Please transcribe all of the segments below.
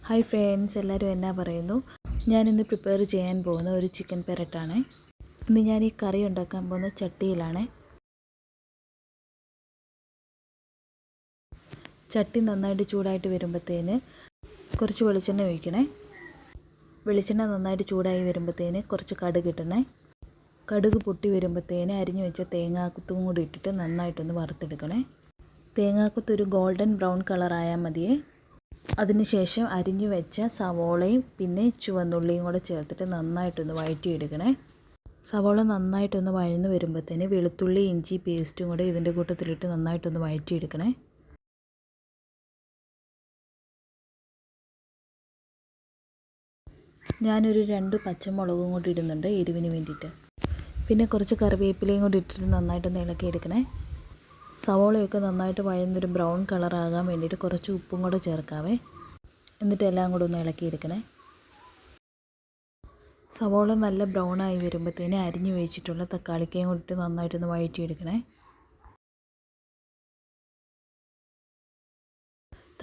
Hi friends, എല്ലാവരും എന്നാ പറയുന്നു. ഞാനിന്ന് പ്രിപ്പയർ ചെയ്യാൻ പോകുന്ന ഒരു ചിക്കൻ പെരട്ടാണ്. ഇന്ന് ഞാൻ ഈ കറി ഉണ്ടാക്കാൻ പോകുന്ന ചട്ടിയിലാണ്. ചട്ടി നന്നായിട്ട് ചൂടായിട്ട് വരുമ്പോഴത്തേന് കുറച്ച് വെളിച്ചെണ്ണ ഒഴിക്കണേ. വെളിച്ചെണ്ണ നന്നായിട്ട് ചൂടായി വരുമ്പോഴത്തേന് കുറച്ച് കടുക് ഇടണേ. കടുക് പൊട്ടി വരുമ്പോഴത്തേന് അരിഞ്ഞു വെച്ച തേങ്ങാക്കൊത്തും കൂടി ഇട്ടിട്ട് നന്നായിട്ടൊന്ന് വറുത്തെടുക്കണേ. തേങ്ങാക്കൊത്ത് ഒരു ഗോൾഡൻ ബ്രൗൺ കളറായാൽ മതിയേ. അതിനുശേഷം അരിഞ്ഞു വെച്ച സവോളയും പിന്നെ ചുവന്നുള്ളിയും കൂടെ ചേർത്തിട്ട് നന്നായിട്ടൊന്ന് വഴറ്റിയെടുക്കണേ. സവോള നന്നായിട്ടൊന്ന് വഴന്ന് വരുമ്പോഴത്തേന് വെളുത്തുള്ളി ഇഞ്ചി പേസ്റ്റും കൂടെ ഇതിൻ്റെ കൂട്ടത്തിലിട്ട് നന്നായിട്ടൊന്ന് വഴറ്റിയെടുക്കണേ. ഞാനൊരു 2 പച്ചമുളകും കൂടി ഇടുന്നുണ്ട് എരിവിന് വേണ്ടിയിട്ട്. പിന്നെ കുറച്ച് കറിവേപ്പിലയും കൂടി ഇട്ടിട്ട് നന്നായിട്ടൊന്ന് ഇളക്കിയെടുക്കണേ. സവോളയൊക്കെ നന്നായിട്ട് വഴന്നൊരു ബ്രൗൺ കളറാകാൻ വേണ്ടിയിട്ട് കുറച്ച് ഉപ്പും കൂടെ ചേർക്കാവേ. എന്നിട്ട് എല്ലാം കൂടെ ഒന്ന് ഇളക്കിയെടുക്കണേ. സവോള നല്ല ബ്രൗണായി വരുമ്പോഴത്തേന് അരിഞ്ഞു വെച്ചിട്ടുള്ള തക്കാളിക്കയും കൂടിയിട്ട് നന്നായിട്ടൊന്ന് വഴറ്റിയെടുക്കണേ.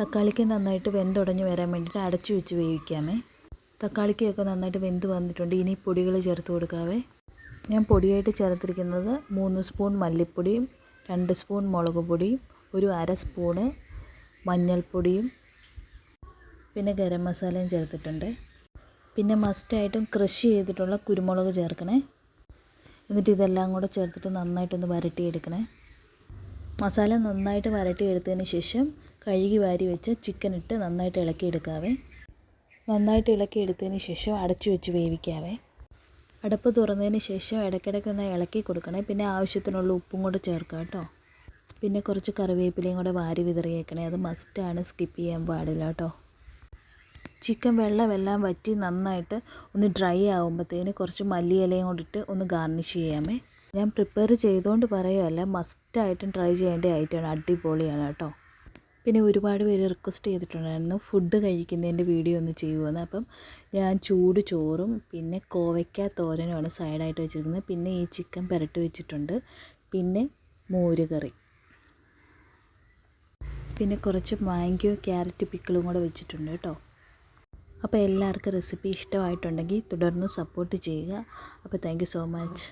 തക്കാളിക്ക് നന്നായിട്ട് വെന്തുടഞ്ഞ് വരാൻ വേണ്ടിയിട്ട് അടച്ചു വെച്ച് വേവിക്കാമേ. തക്കാളിക്കൊക്കെ നന്നായിട്ട് വെന്ത് വന്നിട്ടുണ്ട്. ഇനി പൊടികൾ ചേർത്ത് കൊടുക്കാവേ. ഞാൻ പൊടിയായിട്ട് ചേർത്തിരിക്കുന്നത് 3 സ്പൂൺ മല്ലിപ്പൊടിയും 2 സ്പൂൺ മുളക് പൊടിയും ഒരു 1/2 സ്പൂണ് മഞ്ഞൾപ്പൊടിയും പിന്നെ ഗരം മസാലയും ചേർത്തിട്ടുണ്ട്. പിന്നെ മസ്റ്റായിട്ടും ക്രഷ് ചെയ്തിട്ടുള്ള കുരുമുളക് ചേർക്കണേ. എന്നിട്ട് ഇതെല്ലാം കൂടെ ചേർത്തിട്ട് നന്നായിട്ടൊന്ന് വരട്ടിയെടുക്കണേ. മസാല നന്നായിട്ട് വരട്ടിയെടുത്തതിന് ശേഷം കഴുകി വാരി വെച്ച് ചിക്കൻ ഇട്ട് നന്നായിട്ട് ഇളക്കിയെടുക്കാവേ. നന്നായിട്ട് ഇളക്കിയെടുത്തതിന് ശേഷം അടച്ചു വെച്ച് വേവിക്കാവേ. അടപ്പ് തുറന്നതിന് ശേഷം ഇടയ്ക്കിടയ്ക്ക് ഒന്ന് ഇളക്കി കൊടുക്കണേ. പിന്നെ ആവശ്യത്തിനുള്ള ഉപ്പും കൂടെ ചേർക്കാം കേട്ടോ. പിന്നെ കുറച്ച് കറിവേപ്പിലയും കൂടെ വാരി വിതറിയേക്കണേ. അത് മസ്റ്റാണ്, സ്കിപ്പ് ചെയ്യാൻ പാടില്ല കേട്ടോ. ചിക്കൻ വെള്ളമെല്ലാം വറ്റി നന്നായിട്ട് ഒന്ന് ഡ്രൈ ആകുമ്പോഴത്തേന് കുറച്ച് മല്ലിയിലയും കൊണ്ടിട്ട് ഒന്ന് ഗാർണിഷ് ചെയ്യാമേ. ഞാൻ പ്രിപ്പയർ ചെയ്തുകൊണ്ട് പറയുകയല്ല, മസ്റ്റായിട്ടും ട്രൈ ചെയ്യേണ്ട ഐറ്റമാണ്. അടിപൊളിയാണ് കേട്ടോ. പിന്നെ ഒരുപാട് പേര് റിക്വസ്റ്റ് ചെയ്തിട്ടുണ്ടായിരുന്നു ഫുഡ് കഴിക്കുന്നതിൻ്റെ വീഡിയോ ഒന്ന് ചെയ്യുമെന്ന്. അപ്പം ഞാൻ ചൂട് ചോറും പിന്നെ കോവയ്ക്ക തോരനുമാണ് സൈഡായിട്ട് വെച്ചിരുന്നത്. പിന്നെ ഈ ചിക്കൻ പുരട്ടി വെച്ചിട്ടുണ്ട്. പിന്നെ മോരുകറി, പിന്നെ കുറച്ച് മാംഗോ ക്യാരറ്റ് പിക്കിളും കൂടെ വെച്ചിട്ടുണ്ട് കേട്ടോ. അപ്പോൾ എല്ലാവർക്കും റെസിപ്പി ഇഷ്ടമായിട്ടുണ്ടെങ്കിൽ തുടർന്ന് സപ്പോർട്ട് ചെയ്യുക. അപ്പോൾ താങ്ക് യു സോ മച്ച്.